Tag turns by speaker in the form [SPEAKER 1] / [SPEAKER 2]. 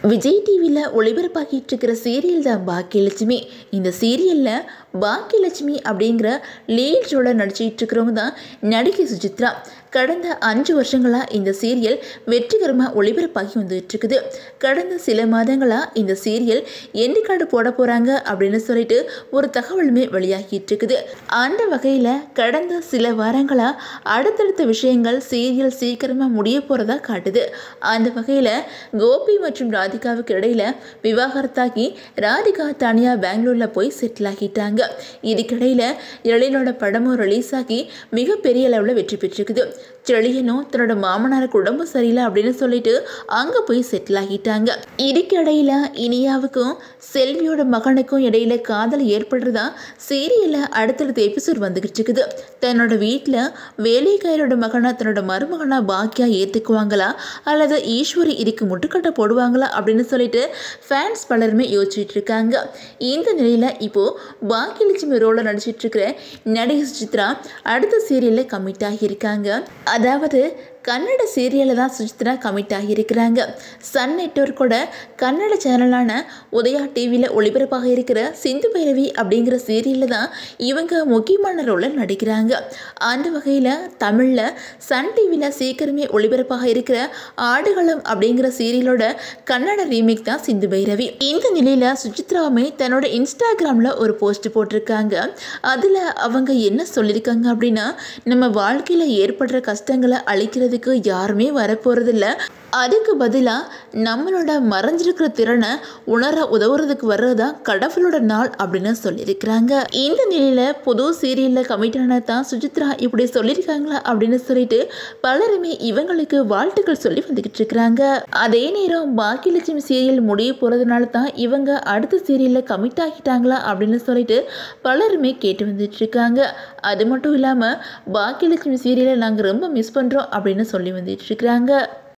[SPEAKER 1] விஜய் டிவியில் ஒளிபரப்பாகிட்டு இருக்கிற சீரியல் தான் பாக்கியலட்சுமி. இந்த சீரியலில் பாக்கியலட்சுமி அப்படிங்கிற லீட் ரோல நடிச்சிட்டு இருக்கிறவங்க தான் நடிகை சுசித்ரா. கடந்த 5 வருஷங்களாக இந்த சீரியல் வெற்றிகரமாக ஒளிபரப்பாகி வந்துட்டு இருக்குது. கடந்த சில மாதங்களாக இந்த சீரியல் எண்டு கார்டு போட போகிறாங்க அப்படின்னு சொல்லிட்டு ஒரு தகவலுமே வெளியாகிட்டு இருக்குது. அந்த வகையில் கடந்த சில வாரங்களாக அடுத்தடுத்த விஷயங்கள் சீரியல் சீக்கிரமாக முடிய போகிறதா காட்டுது. அந்த வகையில் கோபி மற்றும் ராதிகாவுக்கு இடையில விவாகரத்தாகி ராதிகா தனியாக பெங்களூரில் போய் செட்டில் ஆகிட்டாங்க. இதுக்கிடையில் எழிலோட படமும் ரிலீஸ் ஆகி மிகப்பெரிய அளவில் வெற்றி பெற்றிருக்குது. செழியனும் தன்னோட மாமனாருக்கு உடம்பு சரியில்லை அப்படின்னு சொல்லிட்டு அங்கே போய் செட்டில் ஆகிட்டாங்க. இதுக்கிடையில் இனியாவுக்கும் செல்வியோட மகனுக்கும் இடையில காதல் ஏற்படுறதா சீரியலில் அடுத்தடுத்த எபிசோட் வந்துகிட்டு இருக்குது. தன்னோட வீட்டில் வேலைக்காரோட மகனை தன்னோட மருமகனா பாக்கியா ஏற்றுக்குவாங்களா அல்லது ஈஸ்வரி இதுக்கு முட்டுக்கட்டை போடுவாங்களா அப்படின்னு சொல்லிட்டு ஃபேன்ஸ் பலருமே யோசிச்சுட்டு இருக்காங்க. இந்த நிலையில் இப்போது பாக்கியலட்சுமி ரோல நடிச்சிட்டு இருக்கிற நடிகை சுசித்ரா அடுத்த சீரியலில் கமிட் ஆகியிருக்காங்க. அதாவது கன்னட சீரியலில் தான் சுசித்ரா கமிட் ஆகியிருக்கிறாங்க. சன் நெட்வொர்க்கோட கன்னட சேனலான உதயா டிவியில் ஒளிபரப்பாக இருக்கிற சிந்து பைரவி அப்படிங்கிற சீரியலில் தான் இவங்க முக்கியமான ரோலில் நடிக்கிறாங்க. அந்த வகையில் தமிழில் சன் டிவியில் சீக்கிரமே ஒளிபரப்பாக இருக்கிற ஆடுகளம் அப்படிங்கிற சீரியலோட கன்னட ரீமேக் தான் சிந்து பைரவி. இந்த நிலையில் சுசித்ராவுமே தன்னோட இன்ஸ்டாகிராமில் ஒரு போஸ்ட் போட்டிருக்காங்க. அதில் அவங்க என்ன சொல்லியிருக்காங்க அப்படின்னா, நம்ம வாழ்க்கையில் ஏற்படுற கஷ்டங்களை அழிக்கிறதுக்கு யாருமே வரப்போறதில்ல, அதுக்கு பதிலாக நம்மளோட மறைஞ்சிருக்கிற திறனை உணர உதவுறதுக்கு வர்றதுதான் கடவுளோட நாள் அப்படின்னு சொல்லியிருக்கிறாங்க. இந்த நிலையில் புது சீரியலில் கமிட் ஆனதான் சுசித்ரா இப்படி சொல்லியிருக்காங்களா அப்படின்னு சொல்லிட்டு பலருமே இவங்களுக்கு வாழ்த்துக்கள் சொல்லி வந்துக்கிட்டு இருக்கிறாங்க. அதே நேரம் பாக்கியலட்சுமி சீரியல் முடிய போகிறதுனால தான் இவங்க அடுத்த சீரியலில் கமிட் ஆகிட்டாங்களா அப்படின்னு சொல்லிட்டு பலருமே கேட்டு வந்துட்டு இருக்காங்க. அது மட்டும் இல்லாமல் பாக்கியலட்சுமி சீரியலை நாங்கள் ரொம்ப மிஸ் பண்ணுறோம் அப்படின்னு சொல்லி வந்துட்டு இருக்கிறாங்க.